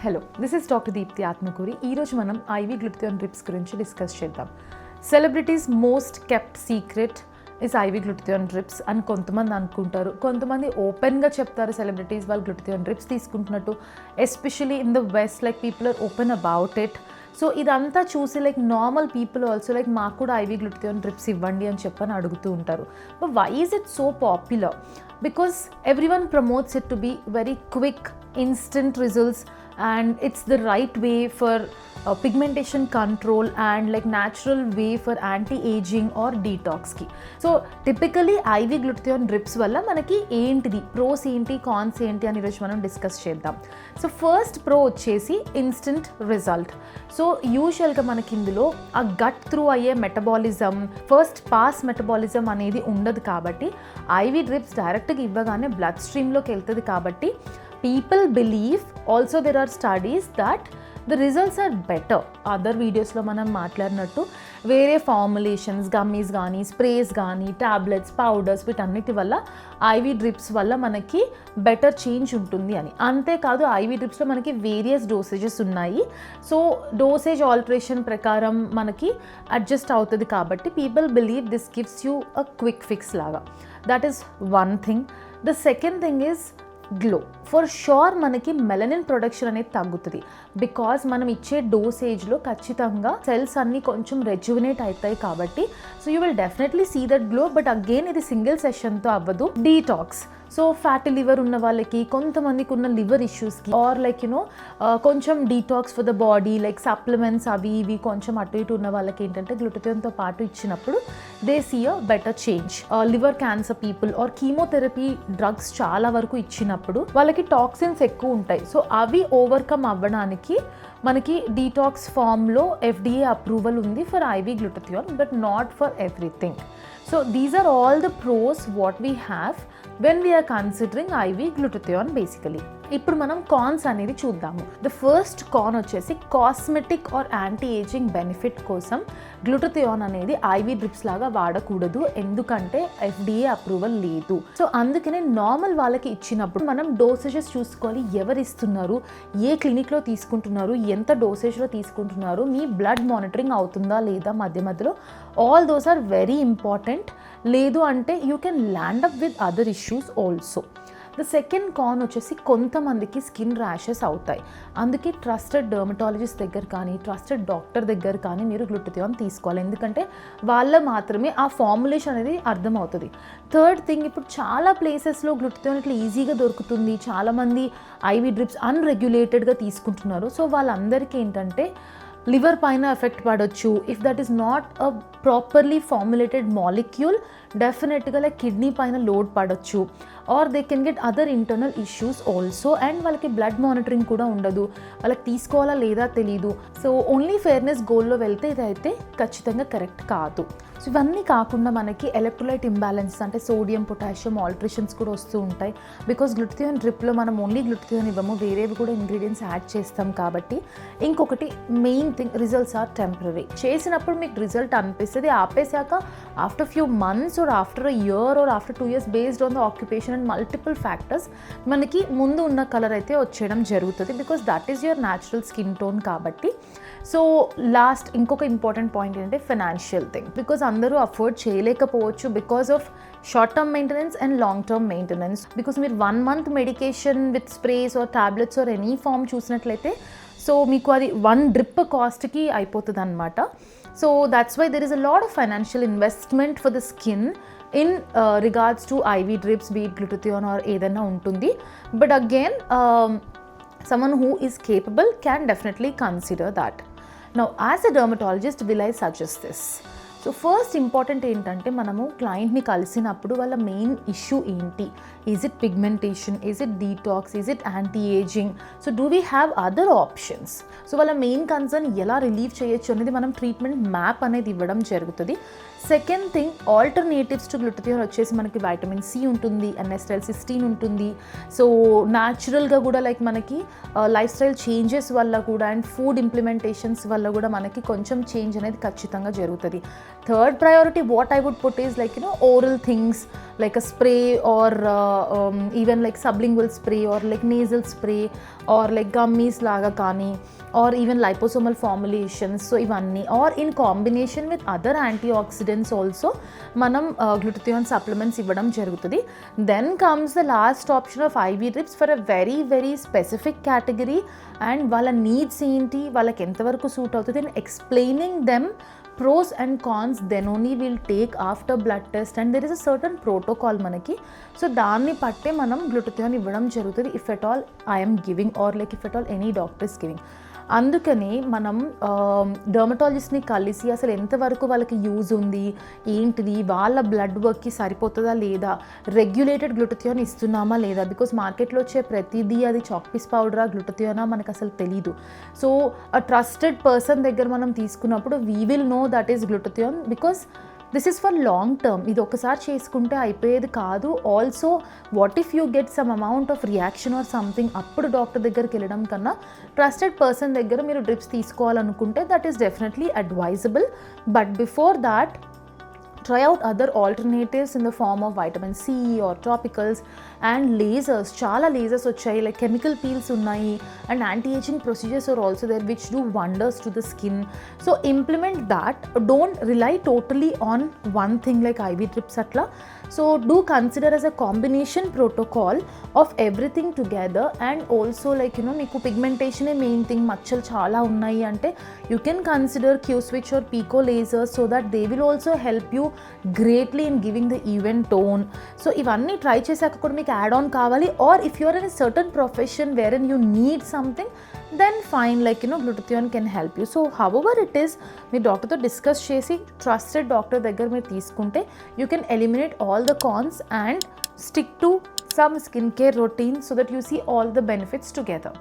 Hello, this is doctor Deepti Atmakuri. ఈరోజు మనం IV glutathione drips గురించి డిస్కస్ చేద్దాం. Celebrities most kept secret is IV glutathione drips అని కొంతమంది అనుకుంటారు. కొంతమంది ఓపెన్గా చెప్తారు సెలబ్రిటీస్ వాళ్ళు గ్లూటథియోన్ డ్రిప్స్ తీసుకుంటున్నట్టు. Especially in the west, like people are open about it. So ఇదంతా చూసి like normal people also like మాకు కూడా ఐవీ గ్లూటథియోన్ డ్రిప్స్ ఇవ్వండి అని చెప్పని అడుగుతూ ఉంటారు. But why is it so popular? Because everyone promotes it to be very quick, instant results, and it's the right way for pigmentation control and like natural way for anti-aging or detox ki. So typically IV glutathione drips valla manaki entidi pros enti cons enti ani roju manam discuss cheddam. So first pro vachesi instant result. So usual ga manaki indulo a gut through ayye metabolism, first pass metabolism anedi undadu kabatti IV drips direct ga ivvagane blood stream loki veltadi kabatti people believe, also there are studies that the results are better. Other వీడియోస్లో మనం మాట్లాడినట్టు వేరే formulations, gummies కానీ, sprays కానీ, tablets, powders వీటన్నిటి వల్ల ivy drips వల్ల మనకి బెటర్ చేంజ్ ఉంటుంది అని. అంతేకాదు ఐవీ డ్రిప్స్లో మనకి వేరియస్ డోసేజెస్ ఉన్నాయి. సో డోసేజ్ ఆల్టరేషన్ ప్రకారం మనకి అడ్జస్ట్ అవుతుంది కాబట్టి people believe this gives you a quick fix లాగా. That is one thing. The second thing is glow. For sure మనకి మెలనిన్ ప్రొడక్షన్ అనేది తగ్గుతుంది బికాజ్ మనం ఇచ్చే డోసేజ్లో ఖచ్చితంగా సెల్స్ అన్నీ కొంచెం రెజ్యువినేట్ అవుతాయి కాబట్టి so you will definitely see that glow. But again ఇది సింగిల్ సెషన్తో అవ్వదు. డీటాక్స్, సో ఫ్యాటీ లివర్ ఉన్న వాళ్ళకి, కొంతమందికి ఉన్న లివర్ ఇష్యూస్కి ఆర్ లైక్ కొంచెం detox for the body like supplements అవి ఇవి కొంచెం అటు ఇటు ఉన్న వాళ్ళకి ఏంటంటే గ్లూటథియోన్తో పాటు ఇచ్చినప్పుడు they see a better change. Liver cancer people or chemotherapy drugs చాలా వరకు ఇచ్చినప్పుడు వాళ్ళకి టాక్సిన్స్ ఎక్కువ ఉంటాయి. సో అవి ఓవర్కమ్ అవ్వడానికి మనకి డీటాక్స్ ఫామ్లో FDA అప్రూవల్ ఉంది for ivy గ్లూటథియోన్, but not for everything. So these are all the pros what we have when we are considering IV glutathione basically. ఇప్పుడు మనం కాన్స్ అనేది చూద్దాము. ద ఫస్ట్ కాన్ వచ్చేసి cosmetic or anti aging benefit కోసం glutathione అనేది IV drips లాగా వాడకూడదు, ఎందుకంటే FDA అప్రూవల్ లేదు. సో అందుకనే నార్మల్ వాళ్ళకి ఇచ్చినప్పుడు మనం డోసేజెస్ చూసుకోవాలి, ఎవరు ఇస్తున్నారు, ఏ క్లినిక్లో తీసుకుంటున్నారు, ఎంత డోసేజ్లో తీసుకుంటున్నారు, మీ బ్లడ్ మానిటరింగ్ అవుతుందా లేదా మధ్య మధ్యలో. All those are very important. లేదు అంటే you can land up with other issues also. The second con వచ్చేసి కొంతమందికి స్కిన్ ర్యాషెస్ అవుతాయి. అందుకే ట్రస్టెడ్ డర్మటాలజిస్ట్ దగ్గర కానీ, ట్రస్టెడ్ డాక్టర్ దగ్గర కానీ మీరు గ్లూటథియోన్ తీసుకోవాలి, ఎందుకంటే వాళ్ళ మాత్రమే ఆ ఫార్ములేషన్ అనేది అర్థమవుతుంది. థర్డ్ థింగ్, ఇప్పుడు చాలా ప్లేసెస్లో గ్లూటథియోన్ ఇట్లా ఈజీగా దొరుకుతుంది. చాలామంది ఐవీ డ్రిప్స్ అన్రెగ్యులేటెడ్గా తీసుకుంటున్నారు. సో వాళ్ళందరికీ ఏంటంటే లివర్ పైన ఎఫెక్ట్ పడవచ్చు. If that is not a properly formulated molecule డెఫినెట్గా లైక్ కిడ్నీ పైన లోడ్ పడవచ్చు or they can get other internal issues also. And వాళ్ళకి బ్లడ్ మానిటరింగ్ కూడా ఉండదు, వాళ్ళకి తీసుకోవాలా లేదా తెలీదు. సో ఓన్లీ ఫెయిర్నెస్ గోల్లో వెళ్తే ఇదైతే ఖచ్చితంగా కరెక్ట్ కాదు. సో ఇవన్నీ కాకుండా మనకి ఎలక్ట్రోలైట్ ఇంబ్యాలెన్స్ అంటే సోడియం, పొటాషియం ఆల్టరేషన్స్ కూడా వస్తూ ఉంటాయి. బికాస్ గ్లూటథియోన్ డ్రిప్లో మనం ఓన్లీ గ్లూటథియోన్ ఇవ్వము, వేరేవి కూడా ఇంగ్రీడియంట్స్ యాడ్ చేస్తాం కాబట్టి. ఇంకొకటి main thing, results are temporary. చేసినప్పుడు మీకు రిజల్ట్ అనిపిస్తుంది, ఆపేసాక after few months or after a year or after 2 years based on the occupation and multiple factors మనకి ముందు ఉన్న కలర్ అయితే వచ్చేయడం జరుగుతుంది. Because that is your natural skin tone కాబట్టి. సో లాస్ట్ ఇంకొక ఇంపార్టెంట్ పాయింట్ ఏంటంటే ఫైనాన్షియల్ థింగ్. బికాజ్ అందరూ అఫోర్డ్ చేయలేకపోవచ్చు because of short term maintenance and long term maintenance. Because మీరు 1 month medication with sprays or tablets or any form చూసినట్లయితే so మీకు అది 1 drip కాస్ట్కి అయిపోతుంది అనమాట. So that's why there is a lot of financial investment for the skin in regards to IV drips, be it glutathione or ఏదైనా ఉంటుంది. But again someone who is capable can definitely consider that. Now as a dermatologist will I suggest this? So first important ఏంటంటే మనము క్లయింట్ని కలిసినప్పుడు వాళ్ళ main issue ఏంటి, is it pigmentation, is it detox, is it anti ageing, so do we have other options. So వాళ్ళ main concern ఎలా relieve చేయొచ్చు అనేది మనం ట్రీట్మెంట్ మ్యాప్ అనేది ఇవ్వడం జరుగుతుంది. సెకండ్ థింగ్, ఆల్టర్నేటివ్స్ టు గ్లూటథియోన్ వచ్చేసి మనకి వైటమిన్ సి ఉంటుంది, ఎన్ఎస్టైల్ సిస్టీన్ ఉంటుంది. సో న్యాచురల్గా కూడా లైక్ మనకి లైఫ్ స్టైల్ చేంజెస్ వల్ల కూడా అండ్ ఫుడ్ ఇంప్లిమెంటేషన్స్ వల్ల కూడా మనకి కొంచెం చేంజ్ అనేది ఖచ్చితంగా జరుగుతుంది. Third priority what I would put is like oral things like a spray or even like sublingual spray or like nasal spray or like gummies laga kani or even liposomal formulations. So ivanni or in combination with other antioxidants also manam glutathione supplements ivvadam jarugutadi. Then comes the last option of IV drips for a very very specific category and valla needs enti vallaki enta varaku suit avutadi and explaining them pros and cons then only we'll take after blood test and there is a certain protocol manaki. So danni patte manam glutathione ivvadam jarugutadi if at all I am giving or like if at all any doctor is giving. అందుకని మనం డర్మటాలజిస్ట్ని కలిసి అసలు ఎంతవరకు వాళ్ళకి use ఉంది ఏంటిది, వాళ్ళ blood వర్క్కి సరిపోతుందా లేదా, రెగ్యులేటెడ్ గ్లూటథియోన్ ఇస్తున్నామా లేదా, బికాస్ మార్కెట్లో వచ్చే ప్రతిదీ అది చాక్పీస్ పౌడరా గ్లూటథియోనా మనకు అసలు తెలీదు. సో ఆ ట్రస్టెడ్ పర్సన్ దగ్గర మనం తీసుకున్నప్పుడు we will know that is గ్లూటథియోన్ because this is for long term. ఇది ఒకసారి చేసుకుంటే అయిపోయేది కాదు. Also what if you get some amount of reaction or something, అప్పుడు డాక్టర్ దగ్గరికి వెళ్ళడం కన్నా ట్రస్టెడ్ పర్సన్ దగ్గర మీరు డ్రిప్స్ తీసుకోవాలనుకుంటే that is definitely advisable. But before that try out other alternatives in the form of vitamin C or topicals and lasers. Chala lasers వచ్చాయి, like chemical peels ఉన్నాయి and anti-aging procedures are also there which do wonders to the skin. So implement that. Don't rely totally on one thing like IV drips atla. So do consider as a combination protocol of everything together and also like నీకు pigmentation ఏ main thing, మచ్చలు చాలా ఉన్నాయి అంటే you can consider Q-switch or Pico lasers so that they will also help you greatly in giving the even tone. So ఇవన్నీ try చేశాక కూడా మీకు add on కావాలి or if you are in a certain profession wherein you need something then fine, like glutathione can help you. So however it is, మీ డాక్టర్తో discuss చేసి trusted doctor దగ్గర మీరు తీసుకుంటే you can eliminate all the cons and stick to some skincare routine so that you see all the benefits together.